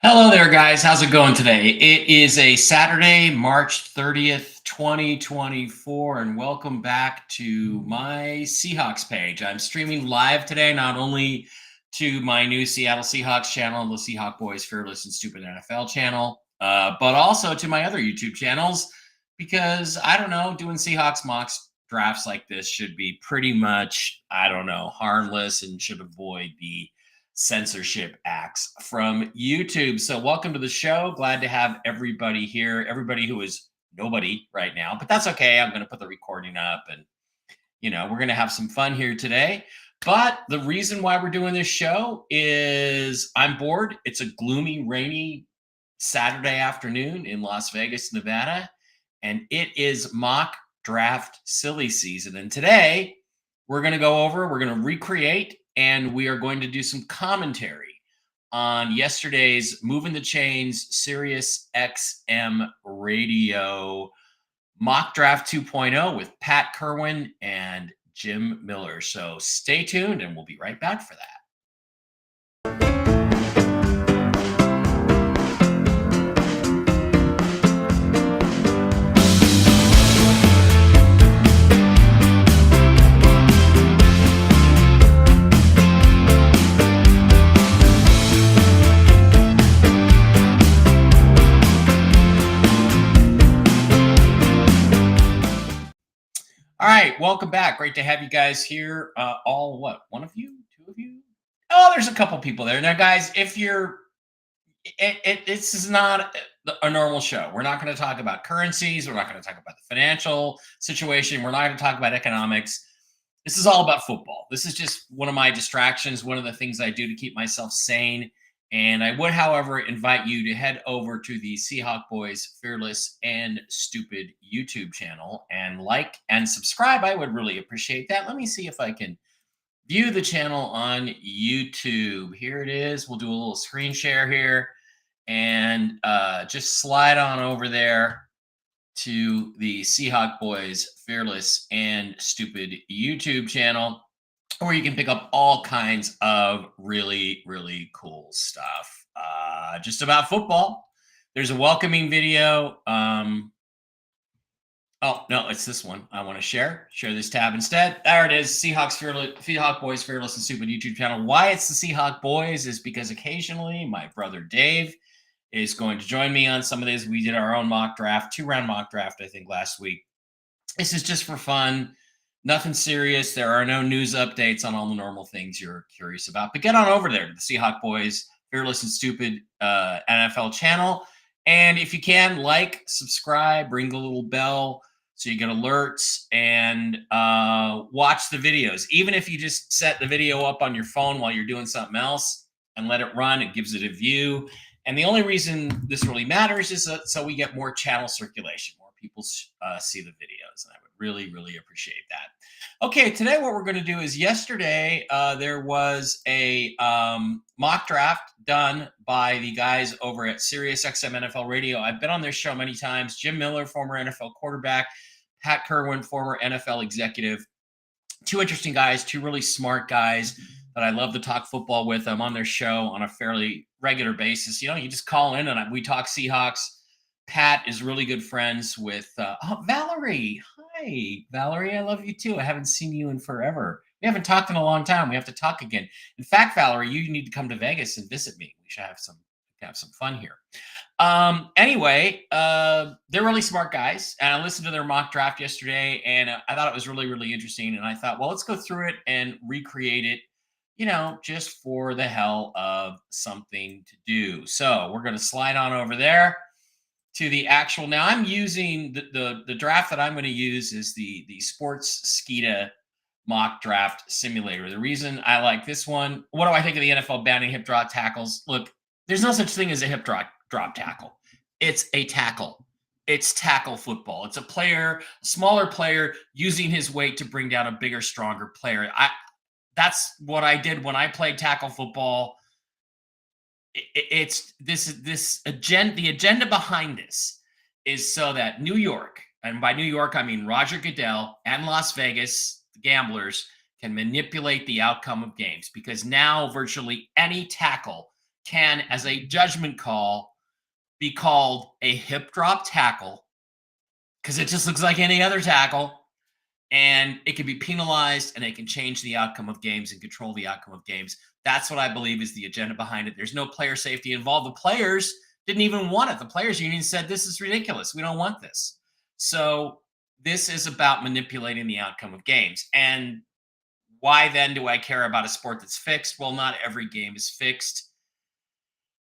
Hello there, guys. How's it going today? It is a Saturday, March 30th, 2024, and welcome back to my Seahawks page. I'm streaming live today, not only to my new Seattle Seahawks channel, the Seahawk Boys Fearless and Stupid NFL channel, but also to my other YouTube channels because I don't know, doing Seahawks mocks drafts like this should be pretty much, I don't know, harmless and should avoid the censorship acts from YouTube. So, welcome to the show. Glad to have everybody here. Everybody who is nobody right now, but that's okay. I'm going to put the recording up and, we're going to have some fun here today. But the reason why we're doing this show is I'm bored. It's a gloomy, rainy Saturday afternoon in Las Vegas, Nevada, and it is mock draft silly season. And today we're going to we're going to recreate, and we are going to do some commentary on yesterday's Movin the Chains SiriusXM radio mock draft 2.0 with Pat Kerwin and Jim Miller. So stay tuned and we'll be right back for that. All right, welcome back. Great to have you guys here. One of you, two of you? Oh, there's a couple people there. Now, guys, if you're, this is not a normal show. We're not going to talk about currencies. We're not going to talk about the financial situation. We're not going to talk about economics. This is all about football. This is just one of my distractions, one of the things I do to keep myself sane. And I would, however, invite you to head over to the Seahawk Boys Fearless and Stupid YouTube channel and like and subscribe. I would really appreciate that. Let me see if I can view the channel on YouTube. Here it is. We'll do a little screen share here and just slide on over there to the Seahawk Boys Fearless and Stupid YouTube channel, where you can pick up all kinds of really, really cool stuff just about football. There's a welcoming video. Oh, no, it's this one I want to share. Share this tab instead. There it is, Seahawk Boys Fearless and Stupid YouTube channel. Why it's the Seahawk Boys is because occasionally my brother Dave is going to join me on some of these. We did our own mock draft, 2-round mock draft, I think, last week. This is just for fun. Nothing serious. There are no news updates on all the normal things you're curious about. But get on over there to the Seahawk Boys Fearless and Stupid NFL channel. And if you can, like, subscribe, ring the little bell so you get alerts, and watch the videos. Even if you just set the video up on your phone while you're doing something else and let it run, it gives it a view. And the only reason this really matters is so we get more channel circulation, more people see the videos. And I would really, really appreciate that. Okay, today what we're going to do is yesterday there was a mock draft done by the guys over at SiriusXM NFL Radio. I've been on their show many times. Jim Miller, former NFL quarterback, Pat Kerwin, former NFL executive. Two interesting guys, two really smart guys that I love to talk football with. I'm on their show on a fairly regular basis. You just call in and we talk Seahawks. Pat is really good friends with Valerie. Hi, Valerie. I love you too. I haven't seen you in forever. We haven't talked in a long time. We have to talk again. In fact, Valerie, you need to come to Vegas and visit me. We should have some fun here. Anyway, they're really smart guys, and I listened to their mock draft yesterday, and I thought it was really, really interesting. And I thought, well, let's go through it and recreate it, just for the hell of something to do. So we're going to slide on over there to the actual. Now I'm using the draft that I'm going to use is the Sports Skita mock draft simulator. The reason I like this one, what do I think of the NFL banning hip drop tackles? Look, there's no such thing as a hip drop tackle. It's a tackle. It's tackle football. It's a smaller player using his weight to bring down a bigger, stronger player. That's what I did when I played tackle football. It's this agenda. The agenda behind this is so that New York, and by New York I mean Roger Goodell and Las Vegas, the gamblers, can manipulate the outcome of games, because now virtually any tackle can, as a judgment call, be called a hip drop tackle because it just looks like any other tackle, and it can be penalized and it can change the outcome of games and control the outcome of games. That's what I believe is the agenda behind it. There's no player safety involved. The players didn't even want it. The players union said this is ridiculous. We don't want this. So this is about manipulating the outcome of games. And why then do I care about a sport that's fixed? Well, not every game is fixed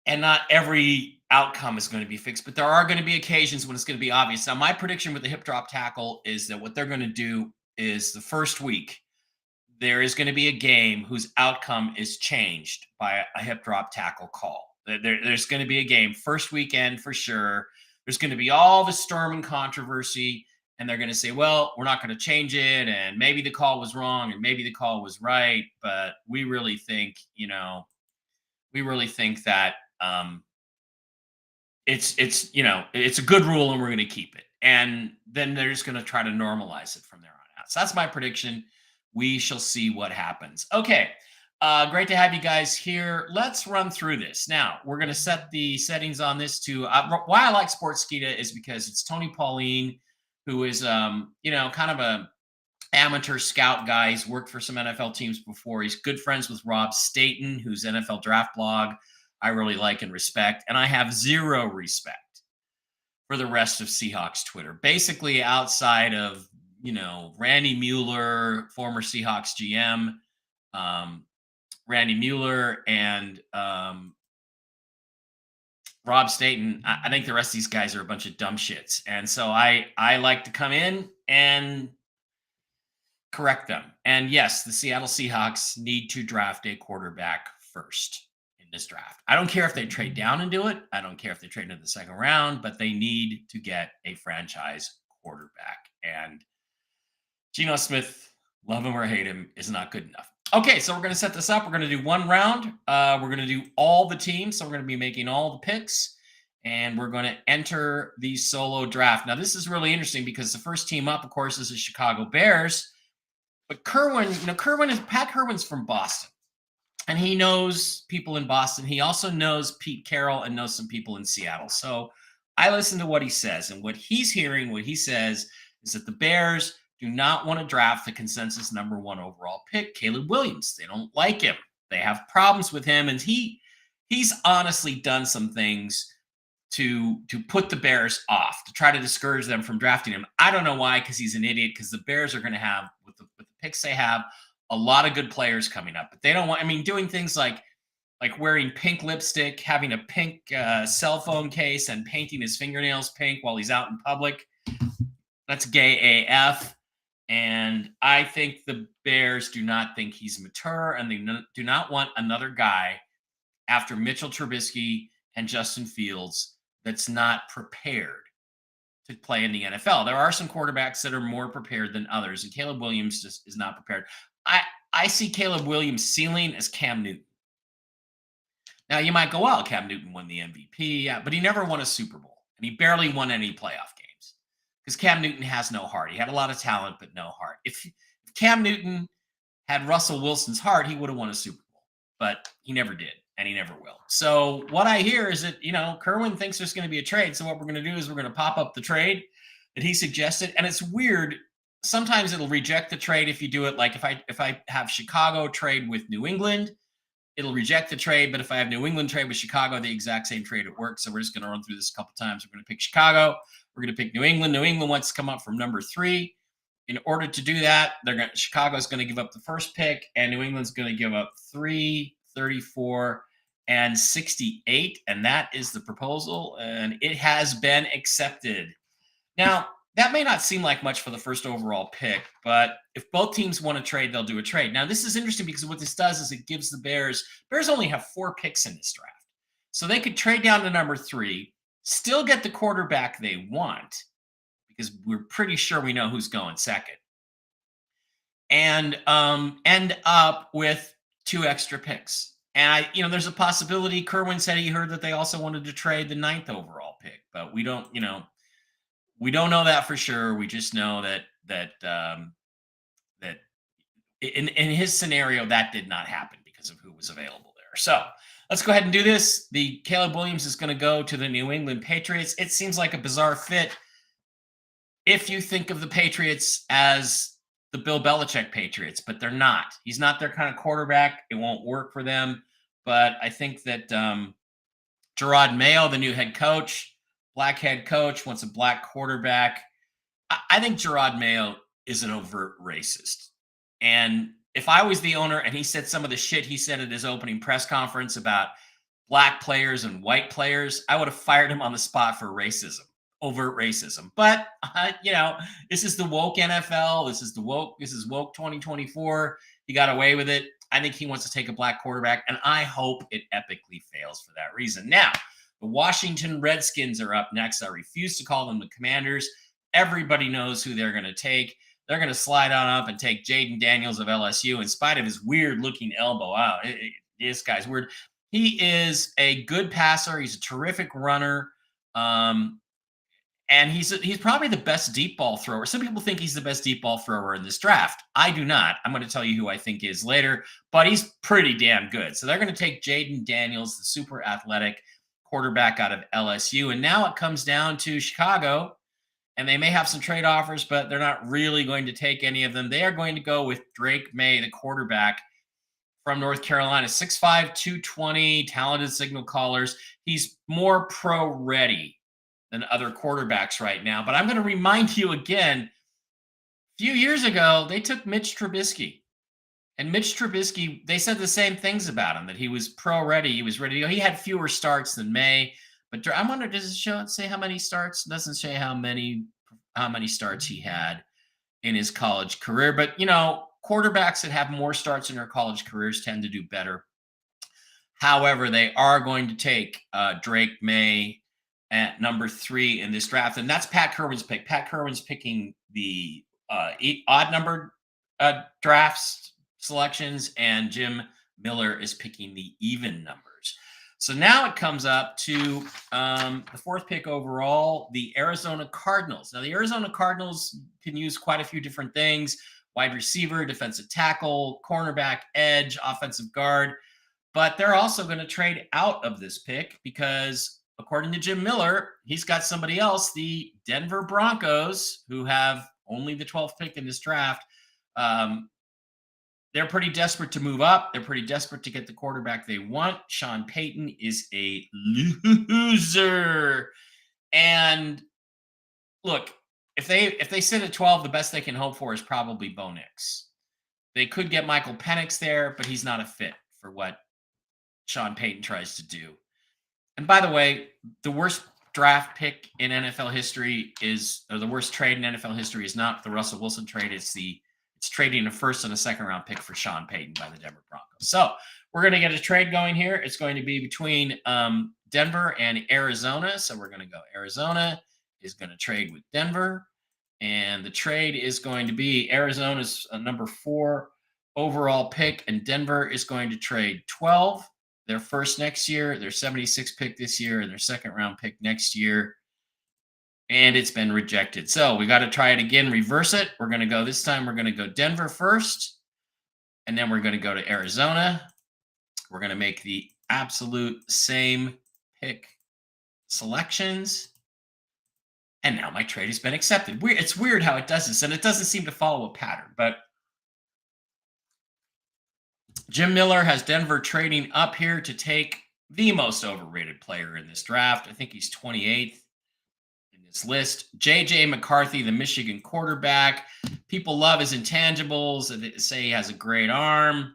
and not every outcome is going to be fixed, but there are going to be occasions when it's going to be obvious. Now, my prediction with the hip drop tackle is that what they're going to do is the first week, there is going to be a game whose outcome is changed by a hip drop tackle call. There's going to be a game first weekend for sure. There's going to be all the storm and controversy, and they're going to say, well, we're not going to change it, and maybe the call was wrong, and maybe the call was right, but we really think, that it's a good rule and we're going to keep it. And then they're just going to try to normalize it from there on out. So that's my prediction. We shall see what happens. Okay. Great to have you guys here. Let's run through this. Now, we're going to set the settings on this to why I like Sportskeeda is because it's Tony Pauline, who is, kind of a amateur scout guy. He's worked for some NFL teams before. He's good friends with Rob Staten, who's NFL Draft Blog I really like and respect. And I have zero respect for the rest of Seahawks Twitter. Basically, outside of, Randy Mueller, former Seahawks GM, Randy Mueller, and Rob Staten, I think the rest of these guys are a bunch of dumb shits. And so I like to come in and correct them. And yes, the Seattle Seahawks need to draft a quarterback first in this draft. I don't care if they trade down and do it. I don't care if they trade into the second round, but they need to get a franchise quarterback. And Geno Smith, love him or hate him, is not good enough. Okay, so we're going to set this up. We're going to do one round. We're going to do all the teams. So we're going to be making all the picks, and we're going to enter the solo draft. Now, this is really interesting because the first team up, of course, is the Chicago Bears. But Pat Kerwin's from Boston, and he knows people in Boston. He also knows Pete Carroll and knows some people in Seattle. So I listen to what he says, and what he's hearing, what he says is that the Bears do not want to draft the consensus number 1 overall pick, Caleb Williams. They don't like him. They have problems with him, and he's honestly done some things to put the Bears off, to try to discourage them from drafting him. I don't know why, because he's an idiot, because the Bears are going to have, with the picks they have, a lot of good players coming up. But they don't want, doing things like wearing pink lipstick, having a pink cell phone case, and painting his fingernails pink while he's out in public. That's gay AF. And I think the Bears do not think he's mature, and they do not want another guy after Mitchell Trubisky and Justin Fields that's not prepared to play in the NFL. There are some quarterbacks that are more prepared than others, and Caleb Williams just is not prepared. I see Caleb Williams' ceiling as Cam Newton. Now, you might go, well, Cam Newton won the MVP, yeah, but he never won a Super Bowl, and he barely won any playoff games because Cam Newton has no heart. He had a lot of talent, but no heart. If Cam Newton had Russell Wilson's heart, he would have won a Super Bowl, but he never did, and he never will. So what I hear is that, Kerwin thinks there's going to be a trade. So what we're going to do is we're going to pop up the trade that he suggested. And it's weird. Sometimes it'll reject the trade if you do it. Like if I have Chicago trade with New England, it'll reject the trade. But if I have New England trade with Chicago, the exact same trade, it works. So we're just going to run through this a couple times. We're going to pick Chicago. We're going to pick New England. New England wants to come up from number 3. In order to do that, Chicago's going to give up the first pick, and New England's going to give up 3, 34, and 68. And that is the proposal, and it has been accepted. Now, that may not seem like much for the first overall pick, but if both teams want to trade, they'll do a trade. Now, this is interesting because what this does is it gives the Bears only have 4 picks in this draft. So they could trade down to number 3, still get the quarterback they want, because we're pretty sure we know who's going second, and end up with 2 extra picks. And there's a possibility. Kerwin said he heard that they also wanted to trade the 9th overall pick, but we don't know that for sure. We just know that in his scenario, that did not happen because of who was available there. So Let's go ahead and do this. The Caleb Williams is going to go to the New England Patriots. It seems like a bizarre fit if you think of the Patriots as the Bill Belichick Patriots, but they're not. He's not their kind of quarterback. It won't work for them. But I think that Gerard Mayo, the new head coach, black head coach, wants a black quarterback. I think Gerard Mayo is an overt racist. And if I was the owner and he said some of the shit he said at his opening press conference about black players and white players, I would have fired him on the spot for racism, overt racism. But this is the woke NFL. This is woke 2024. He got away with it. I think he wants to take a black quarterback, and I hope it epically fails for that reason. Now, the Washington Redskins are up next. I refuse to call them the Commanders. Everybody knows who they're going to take. They're going to slide on up and take Jaden Daniels of LSU in spite of his weird-looking elbow. Wow, this guy's weird. He is a good passer. He's a terrific runner. And he's probably the best deep ball thrower. Some people think he's the best deep ball thrower in this draft. I do not. I'm going to tell you who I think is later, but he's pretty damn good. So they're going to take Jaden Daniels, the super athletic quarterback out of LSU. And now it comes down to Chicago, and they may have some trade offers, but they're not really going to take any of them. They are going to go with Drake May, the quarterback from North Carolina, 6'5", 220, talented signal callers. He's more pro ready than other quarterbacks right now. But I'm going to remind you again, a few years ago, they took Mitch Trubisky. And Mitch Trubisky, they said the same things about him, that he was pro ready. He was ready to go. He had fewer starts than May. But I wonder, does it say how many starts? It doesn't say how many starts he had in his college career. But, quarterbacks that have more starts in their college careers tend to do better. However, they are going to take Drake May at number 3 in this draft. And that's Pat Kerwin's pick. Pat Kerwin's picking the odd numbered drafts selections, and Jim Miller is picking the even numbers. So now it comes up to the 4th pick overall, the Arizona Cardinals. Now, the Arizona Cardinals can use quite a few different things: wide receiver, defensive tackle, cornerback, edge, offensive guard. But they're also going to trade out of this pick because, according to Jim Miller, he's got somebody else, the Denver Broncos, who have only the 12th pick in this draft. They're pretty desperate to move up. They're pretty desperate to get the quarterback they want. Sean Payton is a loser. And look, if they sit at 12, the best they can hope for is probably Bo Nix. They could get Michael Penix there, but he's not a fit for what Sean Payton tries to do. And by the way, the worst draft pick in NFL history or the worst trade in NFL history is not the Russell Wilson trade. It's trading a 1st and a 2nd round pick for Sean Payton by the Denver Broncos. So we're going to get a trade going here. It's going to be between Denver and Arizona. So we're going to go Arizona is going to trade with Denver. And the trade is going to be Arizona's number 4 overall pick, and Denver is going to trade 12, their 1st next year, their 76th pick this year, and their 2nd round pick next year. And it's been rejected. So we got to try it again, reverse it. We're going to go this time. We're going to go Denver first, and then we're going to go to Arizona. We're going to make the absolute same pick selections. And now my trade has been accepted. It's weird how it does this, and it doesn't seem to follow a pattern. But Jim Miller has Denver trading up here to take the most overrated player in this draft. I think he's 28th in this list. J.J. McCarthy, the Michigan quarterback. People love his intangibles. They say he has a great arm.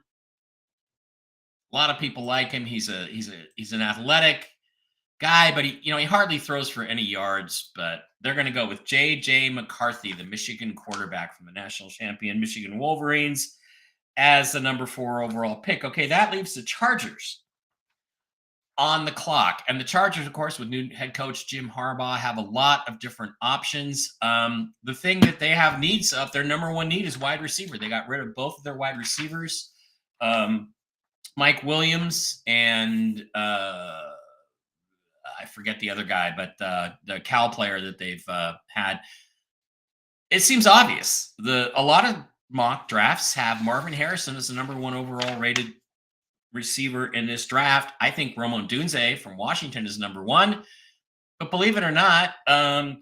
A lot of people like him. He's an athletic guy, but he hardly throws for any yards. But they're going to go with J.J. McCarthy, the Michigan quarterback from the national champion Michigan Wolverines, as the number 4 overall pick. Okay, that leaves the Chargers on the clock. And the Chargers, of course, with new head coach Jim Harbaugh, have a lot of different options. The thing that they have needs of, their number 1 need is wide receiver. They got rid of both of their wide receivers, Mike Williams and I forget the other guy, but the Cal player that they've had. It seems obvious. A lot of mock drafts have Marvin Harrison as the number 1 overall rated receiver in this draft. I think Ramon Dunze from Washington is number one. But believe it or not,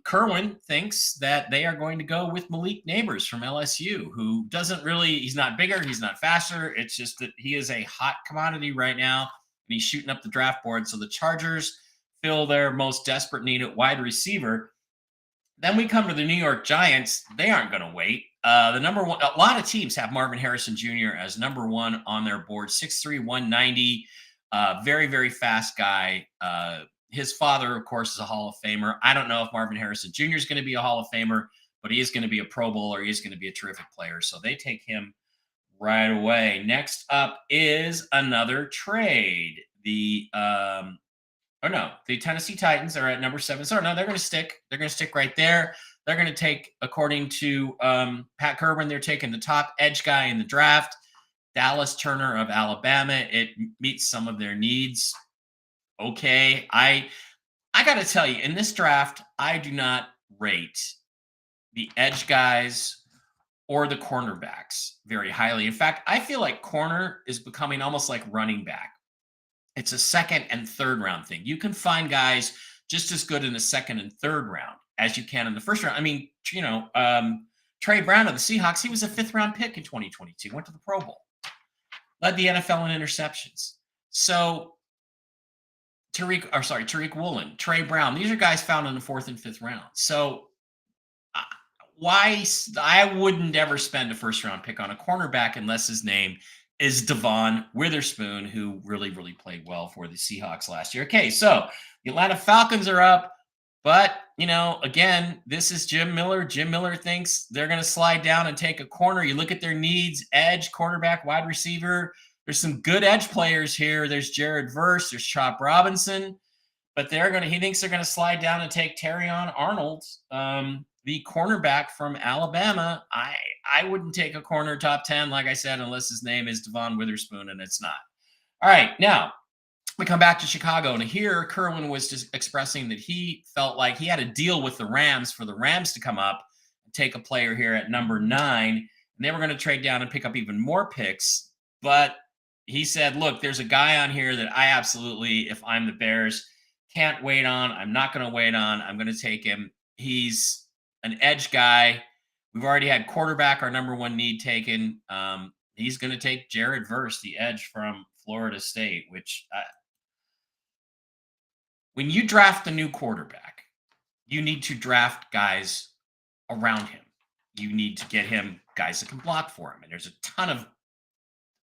Kerwin thinks that they are going to go with Malik Neighbors from LSU, who doesn't really, he's not bigger, he's not faster. It's just that he is a hot commodity right now, and he's shooting up the draft board. So the Chargers fill their most desperate need at wide receiver. Then we come to the New York Giants. They aren't going to wait. The number one, a lot of teams have Marvin Harrison Jr. as number one on their board, 6'3", 190, very, very fast guy. His father, of course, is a Hall of Famer. I don't know if Marvin Harrison Jr. is going to be a Hall of Famer, but he is going to be a Pro Bowler. He is going to be a terrific player. So they take him right away. Next up is another trade. The Tennessee Titans are at number 7. So no, they're going to stick. They're going to stick right there. They're going to take, according to Pat Kerwin, they're taking the top edge guy in the draft, Dallas Turner of Alabama. It meets some of their needs. Okay, I got to tell you, in this draft, I do not rate the edge guys or the cornerbacks very highly. In fact, I feel like corner is becoming almost like running back. It's a second and third round thing. You can find guys just as good in the second and third round as you can in the first round. I mean, Trey Brown of the Seahawks, he was a 5th round pick in 2022, went to the Pro Bowl, led the NFL in interceptions. So Tariq Woolen, Trey Brown, these are guys found in the 4th and 5th round. So why I wouldn't ever spend a 1st round pick on a cornerback unless his name is Devon Witherspoon, who really, really played well for the Seahawks last year. Okay, so the Atlanta Falcons are up, but, again, this is Jim Miller. Jim Miller thinks they're going to slide down and take a corner. You look at their needs, edge, quarterback, wide receiver. There's some good edge players here. There's Jared Verse, there's Chop Robinson, but he thinks they're going to slide down and take Terrion Arnold, the cornerback from Alabama. I wouldn't take a corner top 10, like I said, unless his name is Devon Witherspoon, and it's not. All right, now we come back to Chicago, and here Kerwin was just expressing that he felt like he had a deal with the Rams for the Rams to come up and take a player here at number 9, and they were going to trade down and pick up even more picks, but he said, look, there's a guy on here that I absolutely, if I'm the Bears, can't wait on. I'm not going to wait on. I'm going to take him. He's an edge guy. We've already had quarterback, our number 1 need, taken. He's going to take Jared Verse, the edge from Florida State, which when you draft a new quarterback, you need to draft guys around him. You need to get him guys that can block for him. And there's a ton of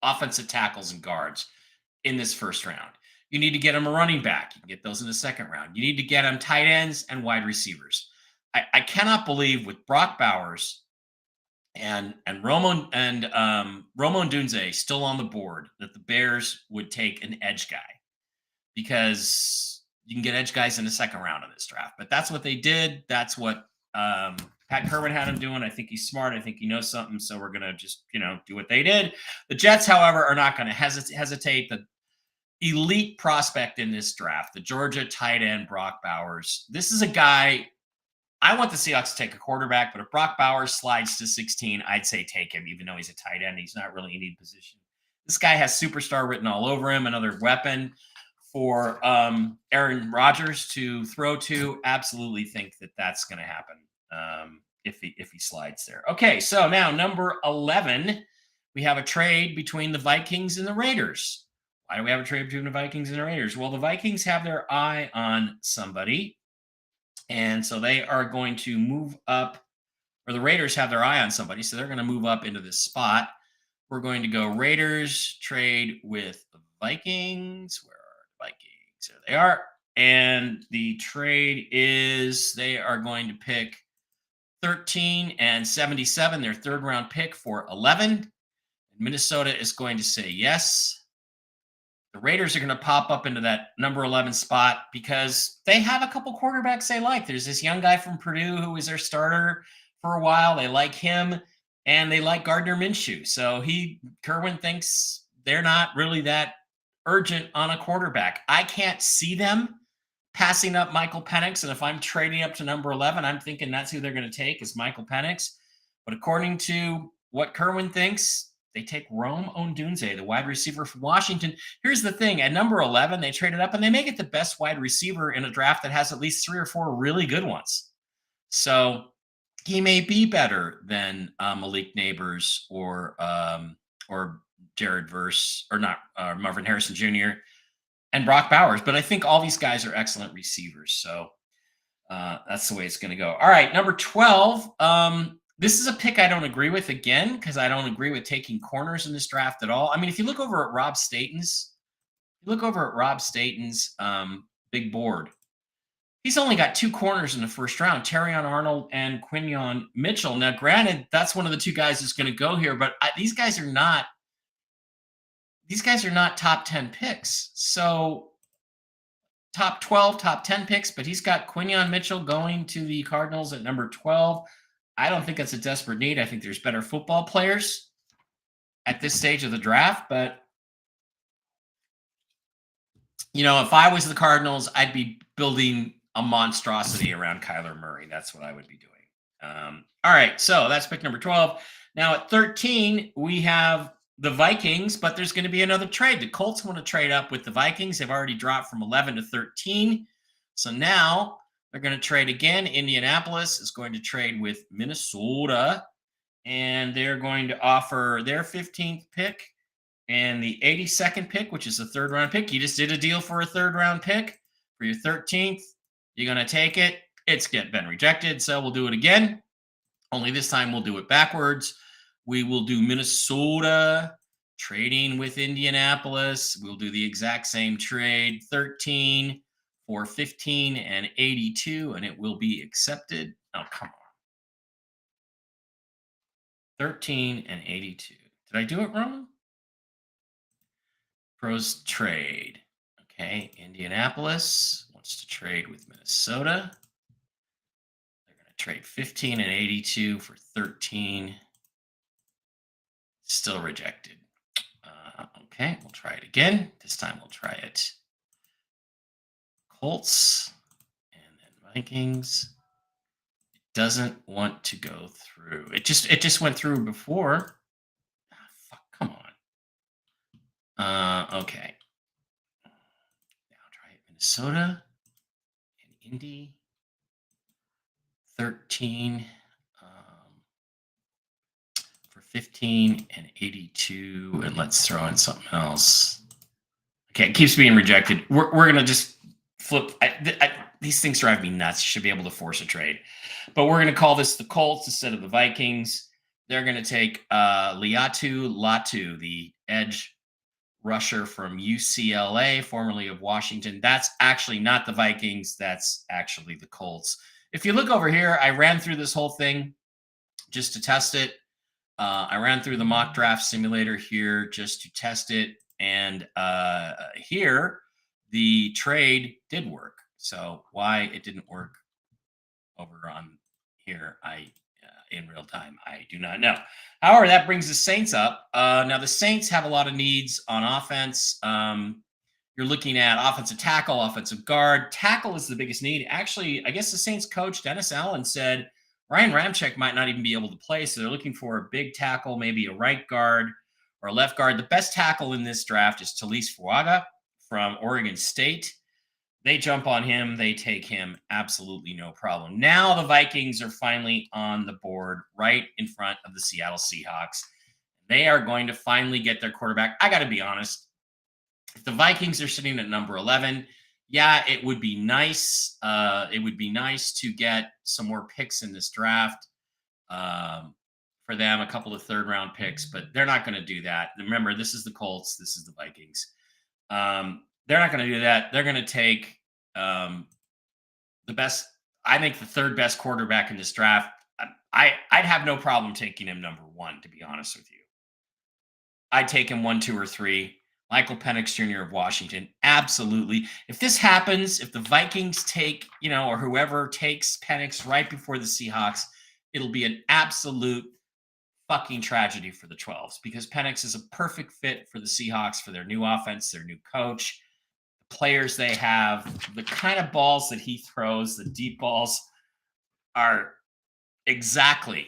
offensive tackles and guards in this 1st round. You need to get him a running back. You can get those in the 2nd round. You need to get him tight ends and wide receivers. I cannot believe with Brock Bowers and Ramon Dunze still on the board that the Bears would take an edge guy, because you can get edge guys in the 2nd round of this draft. But that's what they did. That's what Pat Kerwin had him doing. I think he's smart. I think he knows something. So we're going to just, do what they did. The Jets, however, are not going to hesitate. The elite prospect in this draft, the Georgia tight end, Brock Bowers. This is a guy, I want the Seahawks to take a quarterback, but if Brock Bowers slides to 16, I'd say take him, even though he's a tight end. He's not really in need position. This guy has superstar written all over him, another weapon for Aaron Rodgers to throw to. Absolutely think that that's going to happen if he slides there. Okay, so now number 11, we have a trade between the Vikings and the Raiders. Why do we have a trade between the Vikings and the Raiders? Well, the Vikings have their eye on somebody, and so they are going to move up, or the Raiders have their eye on somebody, so they're going to move up into this spot. We're going to go Raiders trade with the Vikings. Where are the Vikings? There they are. And the trade is they are going to pick 13 and 77, their 3rd round pick, for 11. Minnesota is going to say yes. The Raiders are going to pop up into that number 11 spot because they have a couple quarterbacks they like. There's this young guy from Purdue who was their starter for a while. They like him, and they like Gardner Minshew. So Kerwin thinks they're not really that urgent on a quarterback. I can't see them passing up Michael Penix, and if I'm trading up to number 11, I'm thinking that's who they're going to take, is Michael Penix. But according to what Kerwin thinks, They take Rome Odunze, the wide receiver from Washington. Here's the thing: at number 11, they traded up and they make it the best wide receiver in a draft that has at least 3 or 4 really good ones. So he may be better than Malik Neighbors or Jared Verse or not Marvin Harrison Jr. and Brock Bowers. But I think all these guys are excellent receivers. So that's the way it's going to go. All right, number 12. This is a pick I don't agree with again because I don't agree with taking corners in this draft at all. I mean, if you look over at Rob Staten's big board, he's only got 2 corners in the first round, Terrion Arnold and Quinyon Mitchell. Now, granted, that's one of the 2 guys that's going to go here, but these guys are not top 10 picks. So top 12, top 10 picks, but he's got Quinyon Mitchell going to the Cardinals at number 12. I don't think that's a desperate need. I think there's better football players at this stage of the draft, but if I was the Cardinals, I'd be building a monstrosity around Kyler Murray. That's what I would be doing. All right, so that's pick number 12. Now at 13, we have the Vikings, but there's going to be another trade. The Colts want to trade up with the Vikings. They've already dropped from 11 to 13. So now they're going to trade again. Indianapolis is going to trade with Minnesota, and they're going to offer their 15th pick and the 82nd pick, which is a 3rd round pick. You just did a deal for a 3rd round pick for your 13th. You're going to take it. It's been rejected, so we'll do it again. Only this time we'll do it backwards. We will do Minnesota trading with Indianapolis. We'll do the exact same trade, 13 for 15 and 82, and it will be accepted. Oh, come on. 13 and 82. Did I do it wrong? Pros trade. Okay, Indianapolis wants to trade with Minnesota. They're going to trade 15 and 82 for 13. Still rejected. Okay, we'll try it again. This time we'll try it. Colts and then Vikings. It doesn't want to go through. It just went through before. Fuck, come on. Okay. Now try it. Minnesota and Indy. 13 for 15 and 82. And let's throw in something else. Okay, it keeps being rejected. We're going to just flip. These things drive me nuts. You should be able to force a trade. But we're going to call this the Colts instead of the Vikings. They're going to take Liatu Latu, the edge rusher from UCLA, formerly of Washington. That's actually not the Vikings. That's actually the Colts. If you look over here, I ran through this whole thing just to test it. I ran through the mock draft simulator here just to test it. And here, the trade did work. So why it didn't work over on here, in real time, I do not know. However, that brings the Saints up. Now, the Saints have a lot of needs on offense. You're looking at offensive tackle, offensive guard. Tackle is the biggest need. Actually, I guess the Saints coach, Dennis Allen, said Ryan Ramczyk might not even be able to play, so they're looking for a big tackle, maybe a right guard or a left guard. The best tackle in this draft is Talise Fuaga from Oregon State. They jump on him. They take him. Absolutely no problem. Now the Vikings are finally on the board right in front of the Seattle Seahawks. They are going to finally get their quarterback. I got to be honest. If the Vikings are sitting at number 11, yeah, it would be nice. It would be nice to get some more picks in this draft for them, a couple of 3rd round picks, but they're not going to do that. Remember, this is the Colts. This is the Vikings. They're not going to do that. They're going to take the best, I think the 3rd best quarterback in this draft. I'd have no problem taking him number 1, to be honest with you. I'd take him 1, 2, or 3. Michael Penix Jr. of Washington. Absolutely. If this happens, if the Vikings take, or whoever takes Penix right before the Seahawks, it'll be an absolute fucking tragedy for the 12s because Penix is a perfect fit for the Seahawks, for their new offense, their new coach, the players they have, the kind of balls that he throws, the deep balls are exactly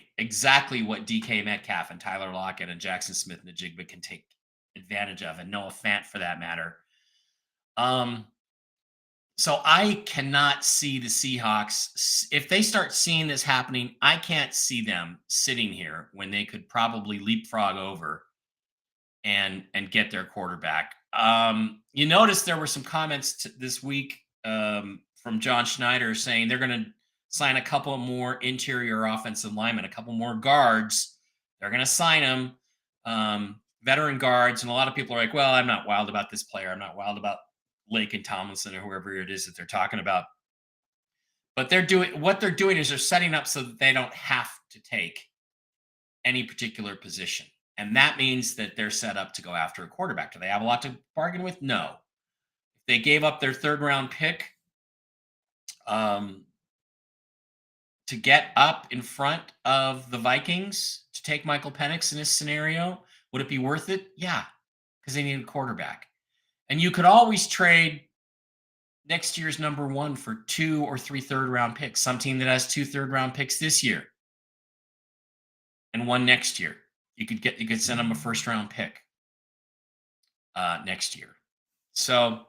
what DK Metcalf and Tyler Lockett and Jackson Smith and Najigba can take advantage of, and Noah Fant for that matter. Um, so I cannot see the Seahawks if they start seeing this happening. I can't see them sitting here when they could probably leapfrog over and get their quarterback. You notice there were some comments this week from John Schneider saying they're going to sign a couple more interior offensive linemen, a couple more guards. They're going to sign them, veteran guards, and a lot of people are like, "Well, I'm not wild about this player. I'm not wild about Lake and Tomlinson or whoever it is that they're talking about." But they're doing is they're setting up so that they don't have to take any particular position. And that means that they're set up to go after a quarterback. Do they have a lot to bargain with? No. If they gave up their third round pick um, to get up in front of the Vikings to take Michael Penix in this scenario, would it be worth it? Yeah, because they need a quarterback. And you could always trade next year's number one for 2 or 3 third round picks. Some team that has 2 third round picks this year and one next year. You could send them a first round pick next year. So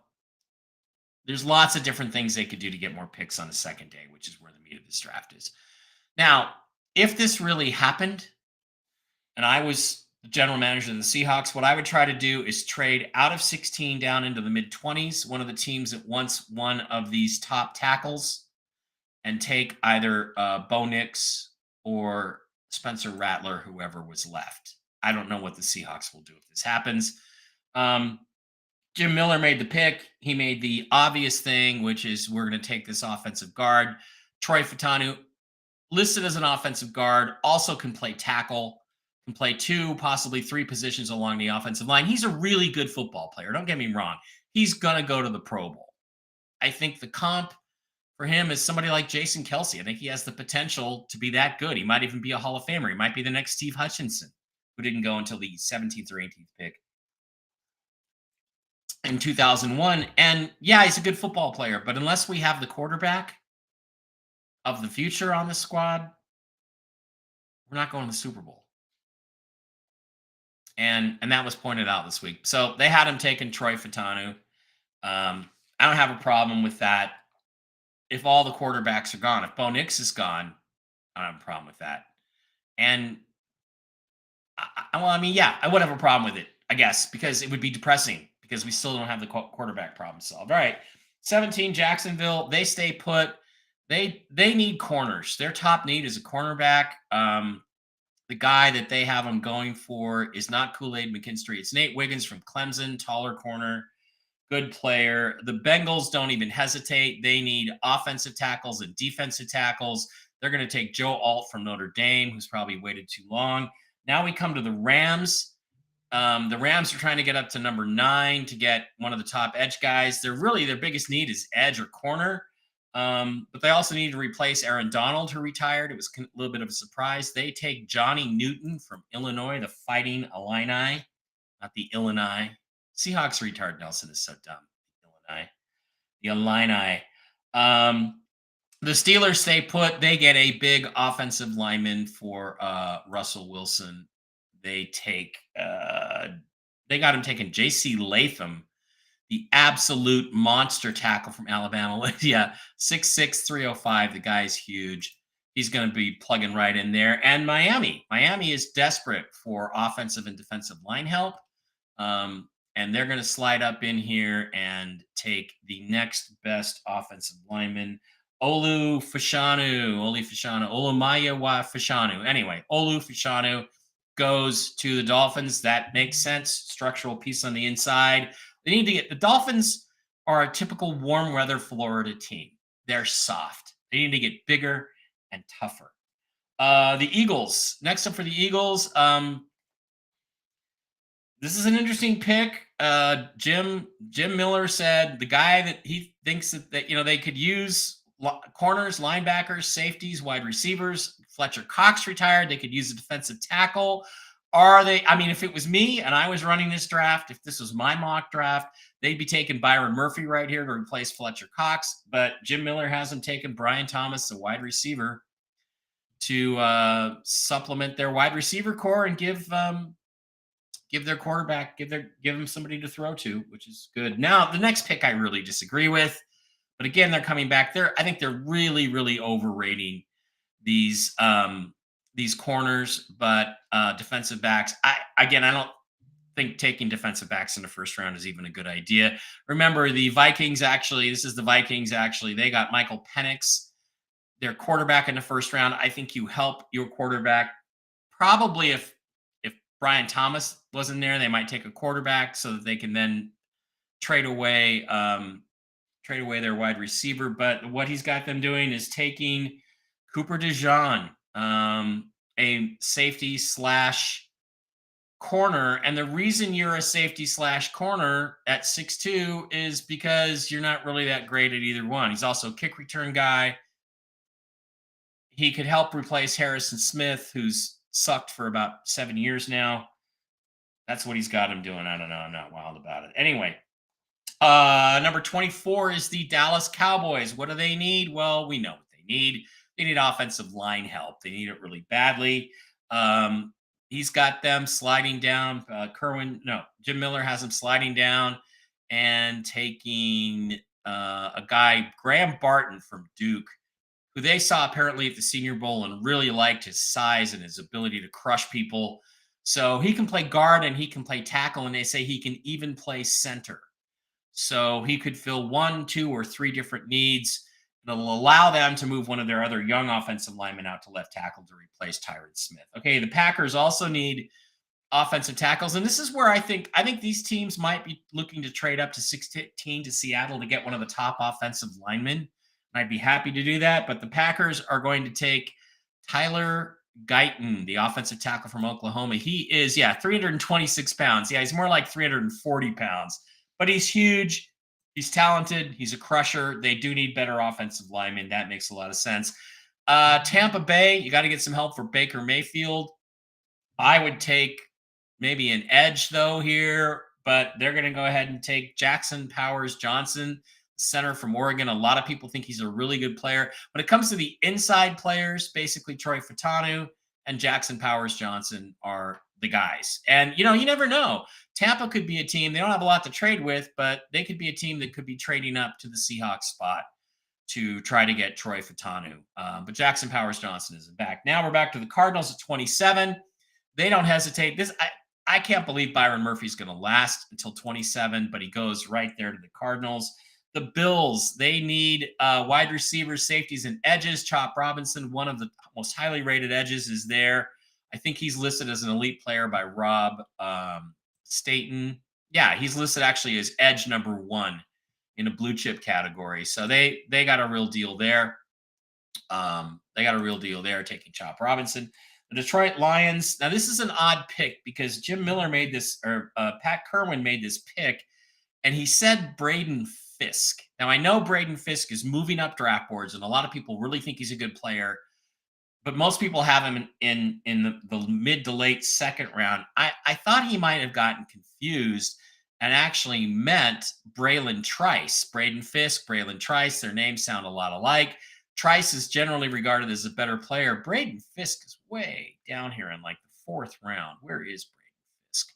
there's lots of different things they could do to get more picks on the second day, which is where the meat of this draft is. Now, if this really happened, and I was the general manager of the Seahawks, what I would try to do is trade out of 16 down into the mid 20s, one of the teams that wants one of these top tackles, and take either Bo Nix or Spencer Rattler, whoever was left. I don't know what the Seahawks will do if this happens. Jim Miller made the pick. He made the obvious thing, which is we're going to take this offensive guard. Troy Fautanu, listed as an offensive guard, also can play tackle, can play 2, possibly 3 positions along the offensive line. He's a really good football player. Don't get me wrong. He's going to go to the Pro Bowl. I think the comp for him is somebody like Jason Kelsey. I think he has the potential to be that good. He might even be a Hall of Famer. He might be the next Steve Hutchinson, who didn't go until the 17th or 18th pick in 2001. And yeah, he's a good football player, but unless we have the quarterback of the future on the squad, we're not going to the Super Bowl. And that was pointed out this week. So they had him taking Troy Fautanu. I don't have a problem with that. If all the quarterbacks are gone, if Bo Nix is gone, I don't have a problem with that. And I would have a problem with it, I guess, because it would be depressing because we still don't have the quarterback problem solved. All right, 17, Jacksonville, they stay put. They need corners. Their top need is a cornerback. The guy that they have them going for is not Kool-Aid McKinstry. It's Nate Wiggins from Clemson, taller corner, good player. The Bengals don't even hesitate. They need offensive tackles and defensive tackles. They're going to take Joe Alt from Notre Dame, who's probably waited too long. Now we come to the Rams. The Rams are trying to get up to number 9 to get one of the top edge guys. Their biggest need is edge or corner. But they also need to replace Aaron Donald, who retired. It was a little bit of a surprise. They take Johnny Newton from Illinois, the Fighting Illini, not the Illini. Seahawks retard Nelson is so dumb. The Illini. The Steelers stay put. They get a big offensive lineman for Russell Wilson. They got him taking J.C. Latham, the absolute monster tackle from Alabama. Yeah, 6'6", 305. The guy's huge. He's going to be plugging right in there. And Miami is desperate for offensive and defensive line help. And they're going to slide up in here and take the next best offensive lineman, Olu Fashanu. Anyway, Olu Fashanu goes to the Dolphins. That makes sense. Structural piece on the inside. The Dolphins are a typical warm weather Florida team. They're soft. They need to get bigger and tougher. The Eagles. Next up for the Eagles. This is an interesting pick. Jim Miller said the guy that he thinks that they could use corners, linebackers, safeties, wide receivers. Fletcher Cox retired. They could use a defensive tackle. If it was me and I was running this draft, if this was my mock draft, they'd be taking Byron Murphy right here to replace Fletcher Cox. But Jim Miller has him taking Brian Thomas, the wide receiver. to supplement their wide receiver core and give their quarterback give them somebody to throw to, which is good. Now, the next pick I really disagree with, but again, they're coming back. I think they're really overrating these corners, but defensive backs. I don't think taking defensive backs in the first round is even a good idea. Remember, the Vikings actually, this is the Vikings actually, they got Michael Penix, their quarterback in the first round. I think you help your quarterback. Probably if Brian Thomas wasn't there, they might take a quarterback so that they can then trade away their wide receiver. But what he's got them doing is taking Cooper DeJean, a safety slash corner. And the reason you're a safety slash corner at 6'2" is because you're not really that great at either one. He's also a kick return guy. He could help replace Harrison Smith, who's sucked for about 7 years now. That's what he's got him doing. I don't know. I'm not wild about it. Anyway, number 24 is the Dallas Cowboys. What do they need? Well, we know what they need. They need offensive line help. They need it really badly. He's got them sliding down. Jim Miller has them sliding down and taking a guy, Graham Barton from Duke, who they saw apparently at the Senior Bowl and really liked his size and his ability to crush people. So he can play guard and he can play tackle, and they say he can even play center. So he could fill 1, 2, or 3 different needs. That'll allow them to move one of their other young offensive linemen out to left tackle to replace Tyron Smith. Okay, the Packers also need offensive tackles, and this is where I think these teams might be looking to trade up to 16 to Seattle to get one of the top offensive linemen. I'd be happy to do that, but the Packers are going to take Tyler Guyton, the offensive tackle from Oklahoma. He is, 326 pounds. Yeah, he's more like 340 pounds, but he's huge. He's talented. He's a crusher. They do need better offensive linemen. That makes a lot of sense. Tampa Bay, you got to get some help for Baker Mayfield. I would take maybe an edge, though, here, but they're going to go ahead and take Jackson Powers Johnson, center from Oregon. A lot of people think he's a really good player. When it comes to the inside players, basically Troy Fautanu and Jackson Powers Johnson are the guys. And, you never know. Tampa could be a team. They don't have a lot to trade with, but they could be a team that could be trading up to the Seahawks spot to try to get Troy Fautanu. But Jackson Powers Johnson isn't back. Now we're back to the Cardinals at 27. They don't hesitate. I can't believe Byron Murphy's going to last until 27, but he goes right there to the Cardinals. The Bills, they need wide receivers, safeties, and edges. Chop Robinson, one of the most highly rated edges, is there. I think he's listed as an elite player by Rob Staten. Yeah, he's listed actually as edge number 1 in a blue chip category. So they got a real deal there. Taking Chop Robinson. The Detroit Lions. Now, this is an odd pick because Jim Miller made this, or Pat Kerwin made this pick, and he said Braden Fisk. Now, I know Braden Fisk is moving up draft boards, and a lot of people really think he's a good player, but most people have him in the mid to late second round. I thought he might have gotten confused and actually meant Braylon Trice. Braden Fisk, Braylon Trice, their names sound a lot alike. Trice is generally regarded as a better player. Braden Fisk is way down here in like the 4th round. Where is Braden Fisk?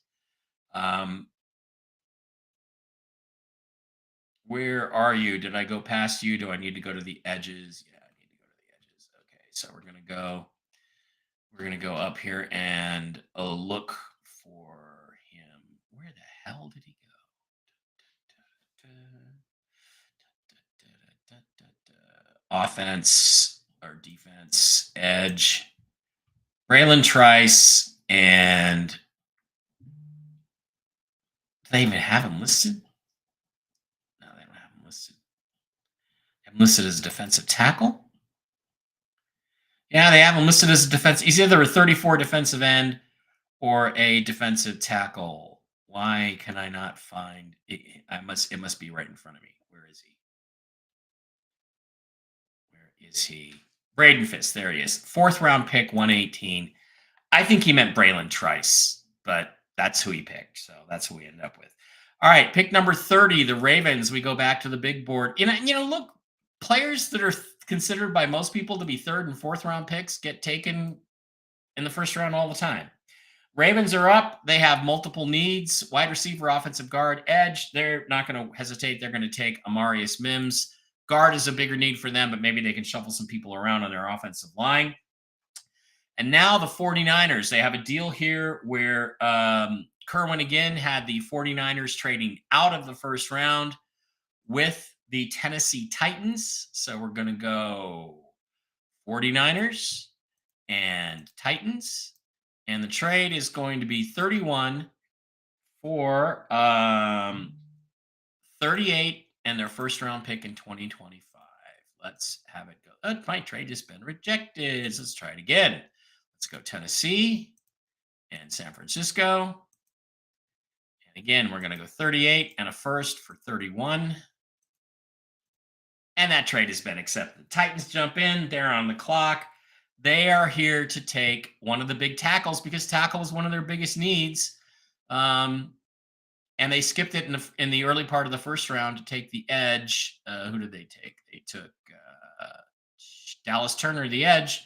Where are you? Did I go past you? Do I need to go to the edges? Yeah, I need to go to the edges. Okay, so we're gonna go up here and look for him. Where the hell did he go? Offense or defense, edge. Braylon Trice, and do they even have him listed? No, they don't have him listed. They have him listed as a defensive tackle. Yeah, they have him listed as a defense. He's either a 34 defensive end or a defensive tackle. Why can I not find it? It must be right in front of me. Where is he? Where is he? Braden Fisk. There he is. 4th round pick, 118. I think he meant Braylon Trice, but that's who he picked. So that's who we ended up with. All right, pick number 30, the Ravens. We go back to the big board. Look, players that are considered by most people to be third and fourth round picks get taken in the first round all the time. Ravens are up. They have multiple needs: wide receiver, offensive guard, edge. They're not going to hesitate. They're going to take Amarius Mims. Guard is a bigger need for them, but maybe they can shuffle some people around on their offensive line. And now the 49ers, they have a deal here where Kerwin again had the 49ers trading out of the first round with the Tennessee Titans. So we're going to go 49ers and Titans. And the trade is going to be 31 for 38 and their first round pick in 2025. Let's have it go. My trade has been rejected. Let's try it again. Let's go Tennessee and San Francisco. And again, we're going to go 38 and a first for 31. And that trade has been accepted. Titans jump in. They're on the clock. They are here to take one of the big tackles because tackle is one of their biggest needs. And they skipped it in the early part of the first round to take the edge. Who did they take? They took Dallas Turner, the edge.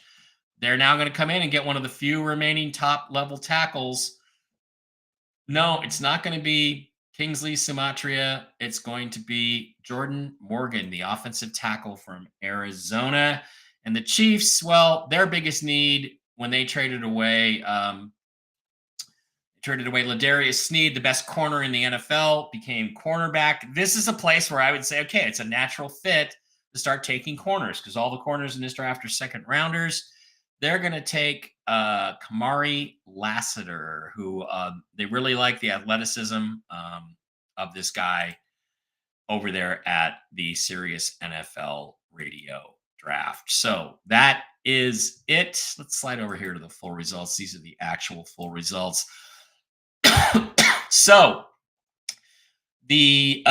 They're now going to come in and get one of the few remaining top-level tackles. No, it's not going to be Kingsley Sumatria. It's going to be Jordan Morgan, the offensive tackle from Arizona. And the Chiefs, well, their biggest need when they traded away Ladarius Sneed, the best corner in the NFL, became cornerback. This is a place where I would say, okay, it's a natural fit to start taking corners because all the corners in this draft are second rounders. They're going to take Kamari Lassiter, who they really like the athleticism of this guy over there at the Sirius NFL radio draft. So that is it. Let's slide over here to the full results. These are the actual full results. So the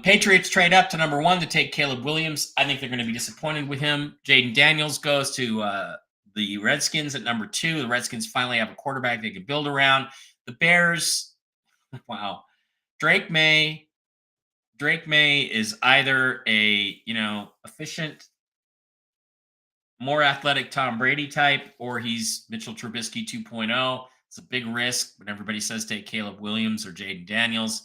Patriots trade up to number 1 to take Caleb Williams. I think they're going to be disappointed with him. Jaden Daniels goes to the Redskins at number 2. The Redskins finally have a quarterback they can build around. The Bears, wow. Drake May is either a, efficient, more athletic Tom Brady type, or he's Mitchell Trubisky 2.0. It's a big risk, but everybody says take Caleb Williams or Jaden Daniels.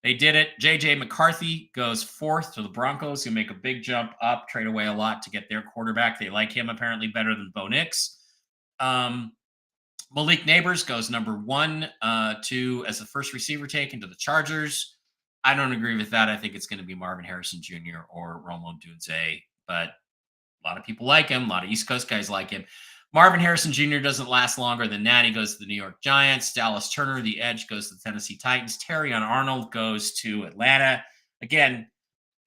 They did it. J.J. McCarthy goes 4th to the Broncos, who make a big jump up, trade away a lot to get their quarterback. They like him apparently better than Bo Nix. Malik Neighbors goes number 1 as the first receiver taken to the Chargers. I don't agree with that. I think it's going to be Marvin Harrison Jr. or Rome Odunze, but a lot of people like him. A lot of East Coast guys like him. Marvin Harrison Jr. doesn't last longer than that. He goes to the New York Giants. Dallas Turner, the edge, goes to the Tennessee Titans. Terrion Arnold goes to Atlanta. Again,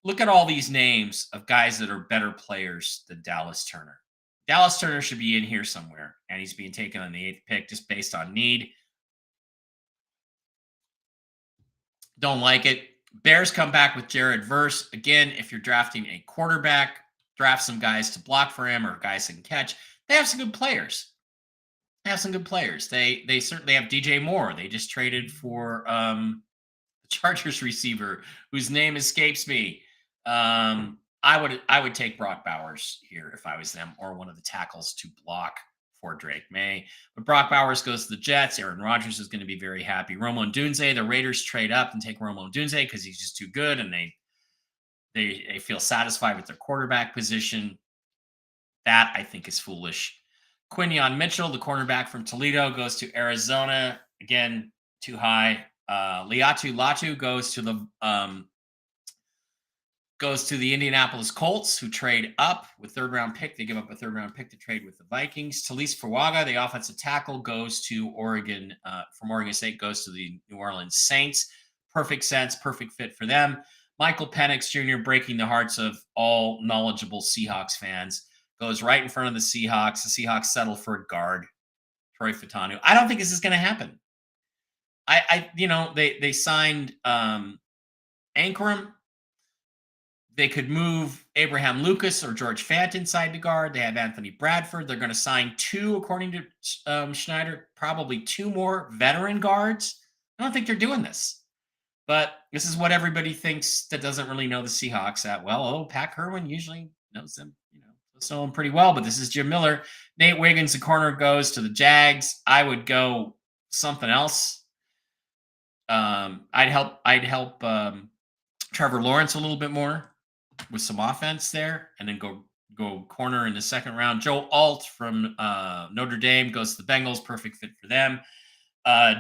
look at all these names of guys that are better players than Dallas Turner. Dallas Turner should be in here somewhere, and he's being taken on the 8th pick just based on need. Don't like it. Bears come back with Jared Verse. Again, if you're drafting a quarterback, draft some guys to block for him or guys that can catch. They have some good players. They certainly have DJ Moore. They just traded for the Chargers receiver whose name escapes me. I would take Brock Bowers here if I was them, or one of the tackles to block for Drake May. But Brock Bowers goes to the Jets. Aaron Rodgers is going to be very happy. Rome Odunze, the Raiders trade up and take Rome Odunze because he's just too good, and they feel satisfied with their quarterback position. That, I think, is foolish. Quinion Mitchell, the cornerback from Toledo, goes to Arizona. Again, too high. Liatu Latu goes to the Indianapolis Colts, who trade up with 3rd-round pick. They give up a 3rd-round pick to trade with the Vikings. Talise Fuaga, the offensive tackle, goes to Oregon from Oregon State, goes to the New Orleans Saints. Perfect sense, perfect fit for them. Michael Penix Jr., breaking the hearts of all knowledgeable Seahawks fans, goes right in front of the Seahawks. The Seahawks settle for a guard, Troy Fatanu. I don't think this is going to happen. They signed Ankrum. They could move Abraham Lucas or George Fant inside the guard. They have Anthony Bradford. They're going to sign 2, according to Schneider, probably 2 more veteran guards. I don't think they're doing this. But this is what everybody thinks that doesn't really know the Seahawks that well. Oh, Pat Kerwin usually knows them, snowing pretty well, but this is Jim Miller. Nate Wiggins, the corner, goes to the Jags. I would go something else. I'd help Trevor Lawrence a little bit more with some offense there, and then go corner in the second round. Joe Alt from Notre Dame goes to the Bengals. Perfect fit for them.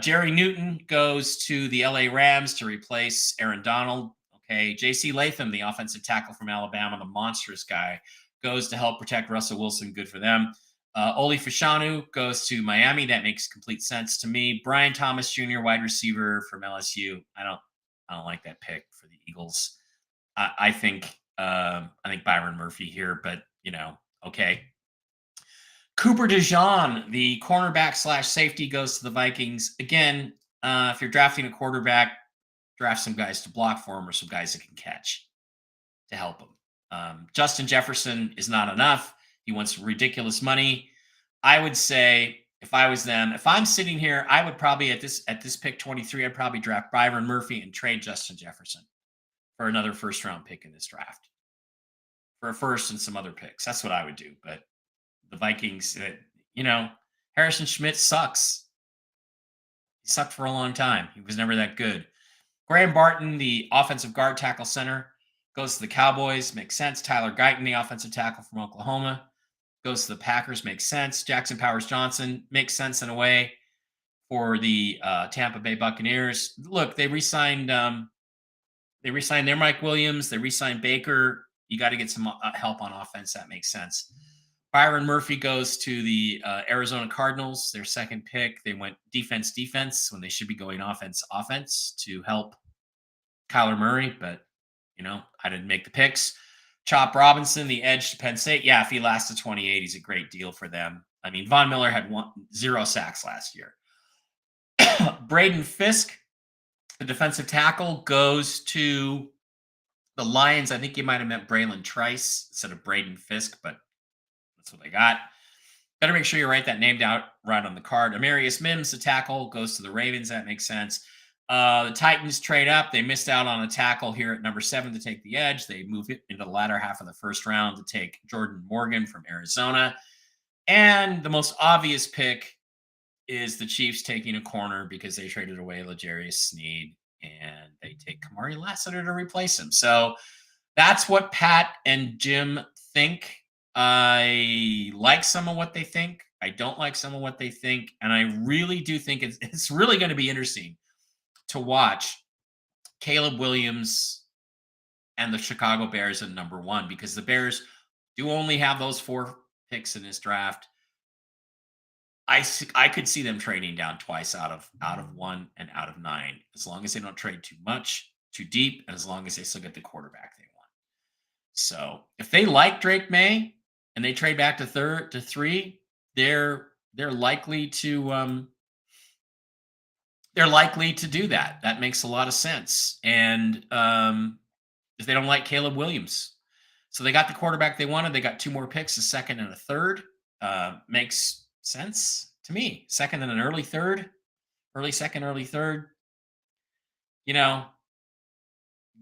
Jerry Newton goes to the LA Rams to replace Aaron Donald. Okay. JC Latham, the offensive tackle from Alabama, the monstrous guy, goes to help protect Russell Wilson. Good for them. Oli Fashanu goes to Miami. That makes complete sense to me. Brian Thomas Jr., wide receiver from LSU. I don't like that pick for the Eagles. I think Byron Murphy here, but okay. Cooper DeJean, the cornerback / safety, goes to the Vikings. Again, if you're drafting a quarterback, draft some guys to block for him or some guys that can catch to help him. Justin Jefferson is not enough. He wants ridiculous money. I would say if I was them, if I'm sitting here, I would probably at this pick 23, I'd probably draft Byron Murphy and trade Justin Jefferson for another first round pick in this draft for a first and some other picks. That's what I would do. But the Vikings, Harrison Schmidt sucks. He sucked for a long time. He was never that good. Graham Barton, the offensive guard tackle center, goes to the Cowboys. Makes sense. Tyler Guyton, the offensive tackle from Oklahoma, goes to the Packers. Makes sense. Jackson Powers Johnson makes sense in a way for the Tampa Bay Buccaneers. Look, they re-signed their Mike Williams. They re-signed Baker. You got to get some help on offense. That makes sense. Byron Murphy goes to the Arizona Cardinals, their second pick. They went defense when they should be going offense to help Kyler Murray, but, I didn't make the picks. Chop Robinson, the edge to Penn State. Yeah, if he lasts to 28, he's a great deal for them. I mean, Von Miller had 0 sacks last year. Braden Fisk, the defensive tackle, goes to the Lions. I think you might have meant Braylon Trice instead of Braden Fisk, but that's what they got. Better make sure you write that name down right on the card. Amarius Mims, the tackle, goes to the Ravens. That makes sense. The Titans trade up. They missed out on a tackle here at number 7 to take the edge. They move it into the latter half of the first round to take Jordan Morgan from Arizona. And the most obvious pick is the Chiefs taking a corner because they traded away L'Jarius Sneed and they take Kamari Lassiter to replace him. So that's what Pat and Jim think. I like some of what they think. I don't like some of what they think. And I really do think it's really going to be interesting to watch Caleb Williams and the Chicago Bears at number 1, because the Bears do only have those 4 picks in this draft. I could see them trading down twice out of 1 and out of 9, as long as they don't trade too much, too deep, and as long as they still get the quarterback they want. So if they like Drake May and they trade back to 3, they're likely to do that. That makes a lot of sense. And if they don't like Caleb Williams, so they got the quarterback they wanted. They got 2 more picks, a second and a third. Makes sense to me. Second and an early third, early second, early third. You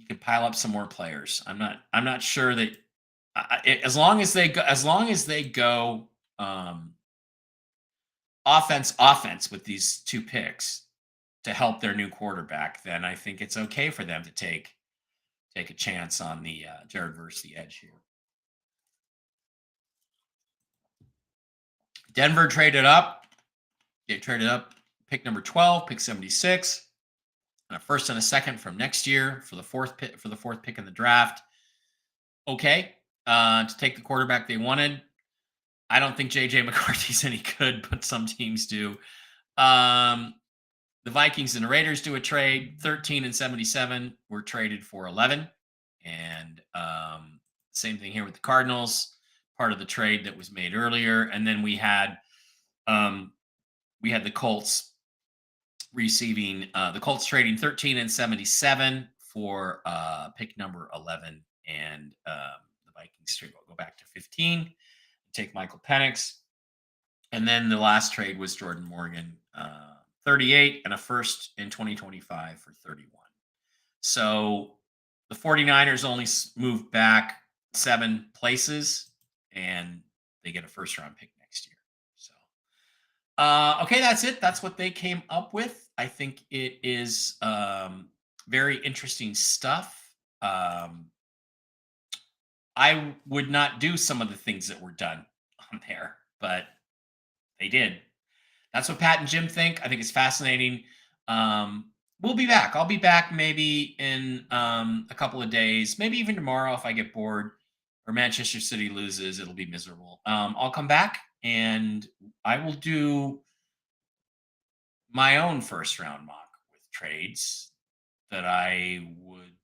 could pile up some more players. I'm not sure that as long as they go offense with these 2 picks to help their new quarterback, then I think it's okay for them to take a chance on the Jared Verse, the edge here. Denver traded up. They traded up pick number 12, pick 76, and a first and a second from next year for the fourth pick in the draft. Okay, to take the quarterback they wanted. I don't think JJ McCarthy's any good, but some teams do. The Vikings and the Raiders do a trade. 13 and 77 were traded for 11. And same thing here with the Cardinals, part of the trade that was made earlier. And then we had the Colts receiving the Colts trading 13 and 77 for pick number 11. And the Vikings go back to 15, take Michael Penix. And then the last trade was Jordan Morgan, 38 and a first in 2025 for 31. So the 49ers only moved back 7 places, and they get a first round pick next year. So, okay, that's it. That's what they came up with. I think it is very interesting stuff. I would not do some of the things that were done on there, but they did. That's what Pat and Jim think. I think it's fascinating. We'll be back. I'll be back maybe in a couple of days, maybe even tomorrow if I get bored or Manchester City loses. It'll be miserable. I'll come back and I will do my own first round mock with trades that I would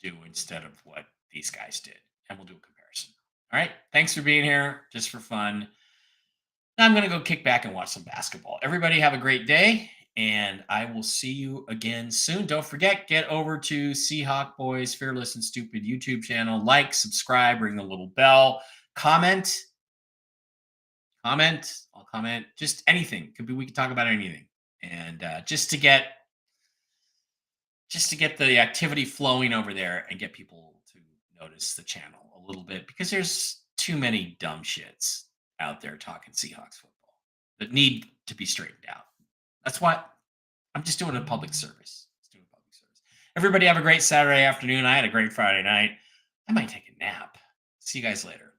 do instead of what these guys did. And we'll do a comparison. All right. Thanks for being here just for fun. Now I'm going to go kick back and watch some basketball. Everybody have a great day, and I will see you again soon. Don't forget, get over to Seahawk Boys Fearless and Stupid YouTube channel. Like, subscribe, ring the little bell, comment. I'll comment. Just anything. We could talk about anything. And just to get the activity flowing over there and get people to notice the channel a little bit, because there's too many dumb shits out there talking Seahawks football that need to be straightened out. That's what I'm just doing a public service. Everybody have a great Saturday afternoon. I had a great Friday night. I might take a nap. See you guys later.